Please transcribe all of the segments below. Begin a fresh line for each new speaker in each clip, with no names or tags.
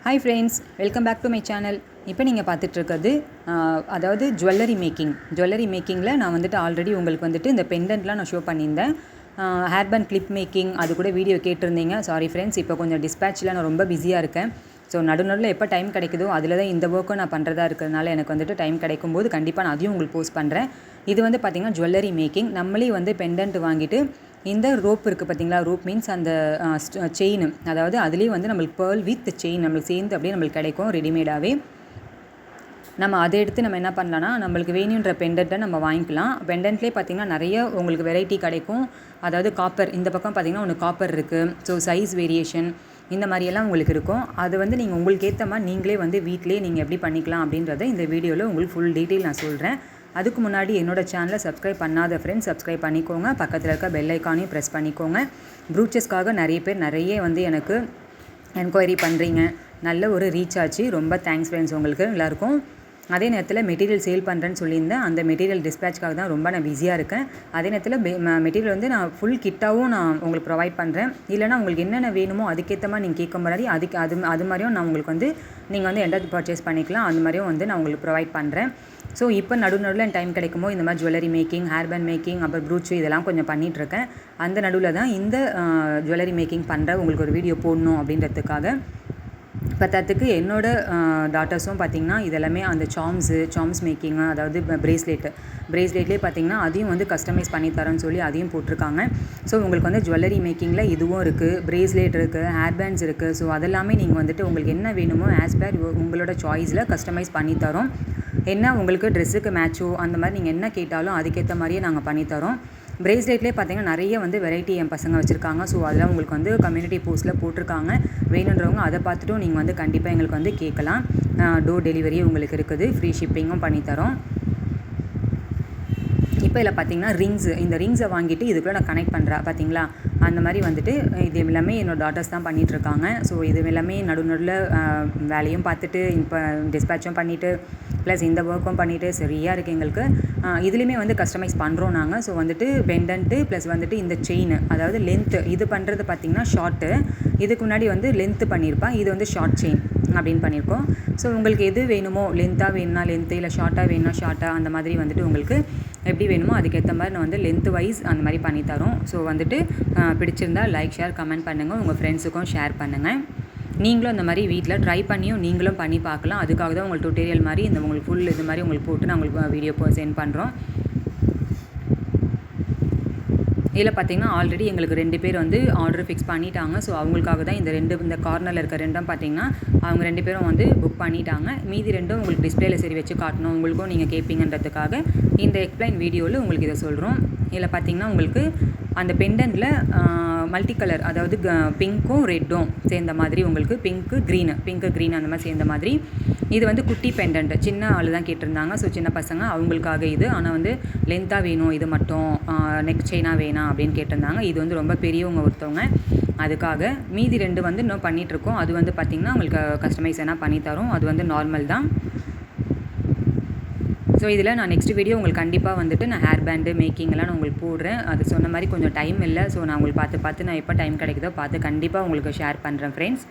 Hi friends, welcome back to my channel. இப்போ நீங்கள் பார்த்துட்ருக்கிறது அதாவது ஜுவல்லரி மேக்கிங்கில் நான் வந்துட்டு ஆல்ரெடி உங்களுக்கு வந்துட்டு இந்த பெண்டன்ட்லாம் நான் ஷோ பண்ணியிருந்தேன். ஹேர்பேண்ட் கிளிப் மேக்கிங் அது கூட வீடியோ கேட்டிருந்தீங்க. சாரி ஃப்ரெண்ட்ஸ், இப்போ கொஞ்சம் டிஸ்பேச்சில் நான் ரொம்ப பிஸியாக இருக்கேன். ஸோ நடுநடுவில் எப்போ டைம் கிடைக்குதோ அதில் தான் இந்த ஒர்க்கும் நான் பண்ணுறதா இருக்கிறதுனால எனக்கு வந்துட்டு டைம் கிடைக்கும்போது கண்டிப்பாக நான் அதையும் உங்களுக்கு போஸ்ட் பண்ணுறேன். இது வந்து பார்த்திங்கன்னா ஜுவல்லரி மேக்கிங். நம்மளே வந்து பெண்டன்ட் வாங்கிட்டு இந்த ரோப் இருக்குது பார்த்திங்களா, ரோப் மீன்ஸ் அந்த செயின், அதாவது அதுலேயே வந்து நம்மளுக்கு பேர்ல் வித் செயின் நம்மளுக்கு சேர்ந்து அப்படியே நம்மளுக்கு கிடைக்கும் ரெடிமேடாகவே. நம்ம அதை எடுத்து நம்ம என்ன பண்ணலான்னா, நம்மளுக்கு வேணுன்ற பெண்டன்ட்டை நம்ம வாங்கிக்கலாம். பெண்டன்ட்லேயே பார்த்திங்கன்னா நிறைய உங்களுக்கு வெரைட்டி கிடைக்கும். அதாவது காப்பர், இந்த பக்கம் பார்த்திங்கன்னா ஒன்று காப்பர் இருக்குது. ஸோ சைஸ் வேரியேஷன் இந்த மாதிரியெல்லாம் உங்களுக்கு இருக்கும். அது வந்து நீங்கள் உங்களுக்கு ஏற்ற மாதிரி நீங்களே வந்து வீட்டிலே நீங்கள் எப்படி பண்ணிக்கலாம் அப்படின்றத இந்த வீடியோவில் உங்களுக்கு ஃபுல் டீட்டெயில் நான் சொல்கிறேன். அதுக்கு முன்னாடி என்னோடய சேனலை சப்ஸ்கிரைப் பண்ணாத ஃப்ரெண்ட்ஸ் சப்ஸ்கிரைப் பண்ணிக்கோங்க. பக்கத்தில் இருக்க பெல் ஐக்கானையும் ப்ரெஸ் பண்ணிக்கோங்க. ப்ரூச்சஸ்க்காக நிறைய வந்து எனக்கு என்கொயரி பண்ணுறீங்க. நல்ல ஒரு ரீச் ஆச்சு. ரொம்ப தேங்க்ஸ் ஃப்ரெண்ட்ஸ் உங்களுக்கு எல்லாருக்கும். அதே நேரத்தில் மெட்டீரியல் சேல் பண்ணுறேன்னு சொல்லியிருந்தேன். அந்த மெட்டீரியல் டிஸ்பேச்சுக்காக தான் ரொம்ப நான் பிஸியாக இருக்கேன். அதே நேரத்தில் மெட்டீரியல் வந்து நான் ஃபுல் கிட்டாகவும் நான் உங்களுக்கு ப்ரொவைட் பண்ணுறேன். இல்லைனா உங்களுக்கு என்னென்ன வேணுமோ அதுக்கேற்ற மாதிரி நீங்கள் கேட்க முன்னாடி அது மாதிரியும் நான் உங்களுக்கு வந்து நீங்கள் வந்து எந்த பர்ச்சேஸ் பண்ணிக்கலாம். அந்த மாதிரியும் வந்து நான் உங்களுக்கு ப்ரொவைட் பண்ணுறேன். ஸோ இப்போ நடுவில் டைம் கிடைக்குமோ இந்த மாதிரி ஜுவல்லரி மேக்கிங், ஹேர்பேண்ட் மேக்கிங், அப்புறம் ப்ரூச்சு இதெல்லாம் கொஞ்சம் பண்ணிகிட்ருக்கேன். அந்த நடுவில் தான் இந்த ஜுவல்லரி மேக்கிங் பண்ணுற உங்களுக்கு ஒரு வீடியோ போடணும் அப்படின்றதுக்காக. பத்தாத்துக்கு என்னோடய டாட்டர்ஸும் பார்த்திங்கன்னா இதெல்லாமே அந்த சாம்ஸ் மேக்கிங்கு, அதாவது பிரேஸ்லெட்லேயே பார்த்திங்கன்னா அதையும் வந்து கஸ்டமைஸ் பண்ணி தரேன்னு சொல்லி அதையும் போட்டிருக்காங்க. ஸோ உங்களுக்கு வந்து ஜுவல்லரி மேக்கிங்கில் இதுவும் இருக்குது, பிரேஸ்லெட் இருக்குது, ஹேர்பேண்ட்ஸ் இருக்குது. ஸோ அதெல்லாமே நீங்கள் வந்துட்டு உங்களுக்கு என்ன வேணுமோ ஆஸ் பர் உங்களோட சாய்ஸில் கஸ்டமைஸ் பண்ணி தரோம். என்ன உங்களுக்கு ட்ரெஸ்ஸுக்கு மேட்சோ அந்த மாதிரி நீங்கள் என்ன கேட்டாலும் அதுக்கேற்ற மாதிரியே நாங்கள் பண்ணித்தரோம். பிரேஸ்லெட்லேயே பார்த்திங்கன்னா நிறைய வந்து வெரைட்டி என் பசங்க வச்சுருக்காங்க. ஸோ அதெல்லாம் உங்களுக்கு வந்து கம்யூனிட்டி போஸ்ட்டில் போட்டிருக்காங்க. வேணுன்றவங்க அதை பார்த்துட்டும் நீங்கள் வந்து கண்டிப்பாக எங்களுக்கு வந்து கேட்கலாம். டோர் டெலிவரி உங்களுக்கு இருக்குது, ஃப்ரீ ஷிப்பிங்கும் பண்ணித்தரோம். இப்போ இதில் பார்த்திங்கன்னா இந்த ரிங்ஸை வாங்கிட்டு இதுக்குள்ளே நான் கனெக்ட் பண்ணுறேன் பார்த்திங்களா. அந்த மாதிரி வந்துட்டு இது எல்லாமே என்னோடய டாட்டர்ஸ் தான் பண்ணிகிட்ருக்காங்க. ஸோ இது எல்லாமே நடுநடுவில் வேலையும் பார்த்துட்டு இப்போ டிஸ்பேச்சும் பண்ணிவிட்டு ப்ளஸ் இந்த ஒர்க்கும் பண்ணிவிட்டு சரியாக இருக்குது எங்களுக்கு. இதுலேயுமே வந்து கஸ்டமைஸ் பண்ணுறோம் நாங்கள். ஸோ வந்துட்டு பெண்டன்ட்டு ப்ளஸ் வந்துட்டு இந்த செயின், அதாவது லென்த்து இது பண்ணுறது பார்த்திங்கன்னா ஷார்ட்டு, இதுக்கு முன்னாடி வந்து லென்த்து பண்ணியிருப்பேன். இது வந்து ஷார்ட் செயின் அப்படின்னு பண்ணியிருக்கோம். ஸோ உங்களுக்கு எது வேணுமோ, லென்த்தாக வேணும்னா லென்த்து, இல்லை ஷார்ட்டாக வேணும்னா ஷார்ட்டாக, அந்த மாதிரி வந்துட்டு உங்களுக்கு எப்படி வேணுமோ அதுக்கேற்ற மாதிரி நான் வந்து லென்த்து வைஸ் அந்த மாதிரி பண்ணித்தரோம். ஸோ வந்துட்டு பிடிச்சிருந்தால் லைக், ஷேர், கமெண்ட் பண்ணுங்கள். உங்கள் ஃப்ரெண்ட்ஸுக்கும் ஷேர் பண்ணுங்கள். நீங்களும் அந்த மாதிரி வீட்டில் ட்ரை பண்ணியும் நீங்களும் பண்ணி பார்க்கலாம். அதுக்காக தான் உங்களுக்கு டுட்டோரியல் மாதிரி இந்த உங்களுக்கு ஃபுல் இது மாதிரி உங்களுக்கு போட்டு நான் உங்களுக்கு வீடியோ சென்ட் பண்ணுறோம். இதில் பார்த்திங்கன்னா ஆல்ரெடி எங்களுக்கு 2 பேர் வந்து ஆர்டர் ஃபிக்ஸ் பண்ணிட்டாங்க. ஸோ அவங்களுக்காக தான் இந்த கார்னரில் இருக்க 2 பார்த்திங்கன்னா அவங்க 2 பேரும் வந்து புக் பண்ணிட்டாங்க. மீதி 2 உங்களுக்கு டிஸ்பிளேல சரி வச்சு காட்டணும், உங்களுக்கும் நீங்கள் கேட்பீங்கன்றதுக்காக இந்த எக்ஸ்பிளைன் வீடியோவில் உங்களுக்கு இதை சொல்கிறோம். இதில் பார்த்திங்கன்னா உங்களுக்கு அந்த பெண்டன்ட்டில் மல்டி கலர், அதாவது பிங்க்கும் ரெட்டும் சேர்ந்த மாதிரி உங்களுக்கு பிங்க்கு க்ரீன் அந்த மாதிரி சேர்ந்த மாதிரி. இது வந்து குட்டி பெண்டன்ட், சின்ன ஆள் தான் கேட்டிருந்தாங்க. ஸோ சின்ன பசங்க அவங்களுக்காக இது. ஆனால் வந்து லென்த்தாக வேணும், இது மட்டும் நெக் செயினாக வேணாம் அப்படின்னு கேட்டிருந்தாங்க. இது வந்து ரொம்ப பெரியவங்க ஒருத்தவங்க, அதுக்காக. மீதி 2 வந்து இன்னும் பண்ணிகிட்ருக்கோம். அது வந்து பார்த்திங்கன்னா உங்களுக்கு கஸ்டமைஸ் என்ன பண்ணித்தரோம். அது வந்து நார்மல் தான். ஸோ இதில் நான் நெக்ஸ்ட் வீடியோ உங்களுக்கு கண்டிப்பாக வந்துட்டு நான் ஹேர் பேண்டு மேக்கிங்லாம் நான் உங்களுக்கு போடுறேன். அது சொன்ன மாதிரி கொஞ்சம் டைம் இல்லை. ஸோ நான் உங்களுக்கு பார்த்து நான் எப்போ டைம் கிடைக்குதோ பார்த்து கண்டிப்பாக உங்களுக்கு ஷேர் பண்ணுறேன் ஃப்ரெண்ட்ஸ்.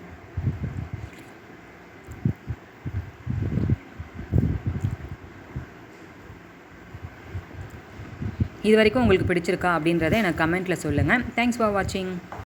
இது வரைக்கும் உங்களுக்கு பிடிச்சிருக்கா அப்படின்றத எனக்கு கமெண்ட்டில் சொல்லுங்கள். தேங்க்ஸ் ஃபார் வாட்சிங்.